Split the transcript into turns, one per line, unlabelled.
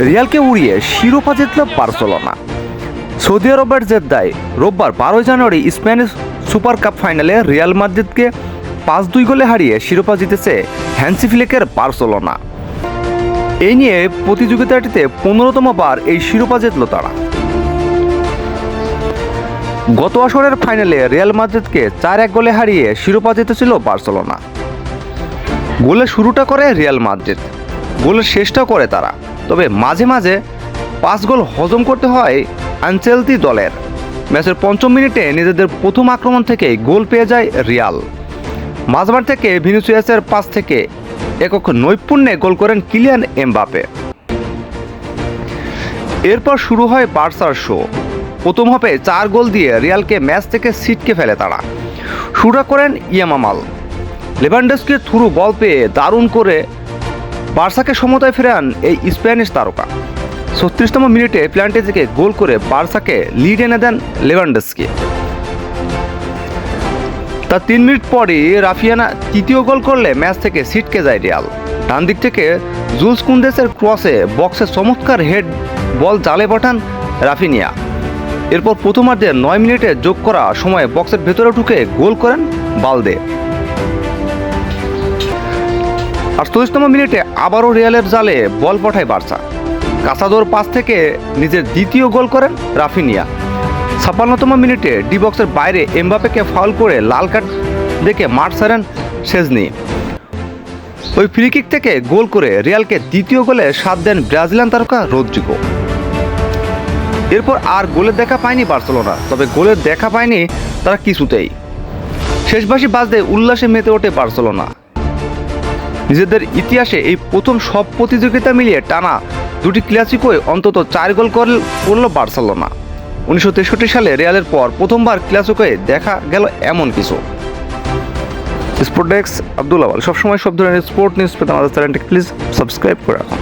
রিয়ালকে উড়িয়ে শিরোপা জিতল বার্সেলোনা। সৌদি আরবের জেদ্দায় রোববার 12 জানুয়ারি স্প্যানিশ সুপার কাপ ফাইনালে রিয়াল মাদ্রিদকে 5-2 গোলে হারিয়ে শিরোপা জিতেছে হ্যান্সি ফ্লিকের বার্সেলোনা। এই নিয়ে প্রতিযোগিতাটিতে 15তম বার এই শিরোপা জিতল তারা। গত আসরের ফাইনালে রিয়াল মাদ্রিদকে 4-1 গোলে হারিয়ে শিরোপা জিতেছিল বার্সেলোনা। গোলের শুরুটা করে রিয়াল মাদ্রিদ, গোলের শেষটা করে তারা। তবে মাঝে মাঝে 5 গোল হজম করতে হয় আনচেলতি দলের। ম্যাচের 5ম মিনিটে নিজেদের প্রথম আক্রমণ থেকেই গোল পেয়ে যায় রিয়াল। মাঝমাঠ থেকে ভিনিসিয়াসের পাস থেকে একক নৈপুণ্যে গোল করেন কিলিয়ান এমবাপে। এরপর শুরু হয় বার্সার শো। প্রথম হাফে 4 গোল দিয়ে রিয়ালকে ম্যাচ থেকে ছিটকে ফেলে তারা। শুরু করেন ইয়ামাল, লেভানডস্কির থ্রু বল পেয়ে দারুণ করে বার্সাকে সমতায় ফেরান এই স্প্যানিশ তারকা। 36তম মিনিটে পেনাল্টি থেকে গোল করে বার্সাকে লিড এনে দেন লেভানডস্কি। তার 3 মিনিট পরই রাফিয়ানা তৃতীয় গোল করলে ম্যাচ থেকে ছিটকে যায় রিয়াল। ডান দিক থেকে জুলস কুন্দেসের ক্রসে বক্সে চমৎকার হেড বল জালে পাঠান রাফিনিয়া। এরপর প্রথমার্ধে 9 মিনিটে যোগ করা সময়ে বক্সের ভেতরে ঢুকে গোল করেন বালদে। 48তম মিনিটে আবারও রিয়ালের জালে বল পাঠায় বার্সা। কাসাদোর পাস থেকে নিজের দ্বিতীয় গোল করেন রাফিনিয়া। 56তম মিনিটে ডি বক্সের বাইরে এমবাপেকে ফাউল করে লাল কার্ড দেখে মাঠ ছাড়েন শেজনি। ওই ফ্রি কিক থেকে গোল করে রিয়ালকে দ্বিতীয় গোলে সাথ দেন ব্রাজিলিয়ান তারকা রদ্রিগো। এরপর আর গোলের দেখা পায়নি বার্সেলোনা, তবে গোলের দেখা পায়নি তারা কিছুতেই। শেষবাসী বাজতে উল্লাসে মেতে ওঠে বার্সেলোনা। নিজেদের ইতিহাসে এই প্রথম সব প্রতিযোগিতা মিলিয়ে টানা 2টি ক্লাসিকোয় অন্তত 4 গোল করল বার্সেলোনা। 1963 সালে রিয়ালের পর প্রথমবার ক্লাসিকোয়ে দেখা গেল এমন কিছু। স্পোর্ট ডেস্ক আব্দুল আওয়াল। সবসময় সব ধরনের স্পোর্ট নিউজ পেতে আমাদের চ্যানেলটি প্লিজ সাবস্ক্রাইব করে রাখুন।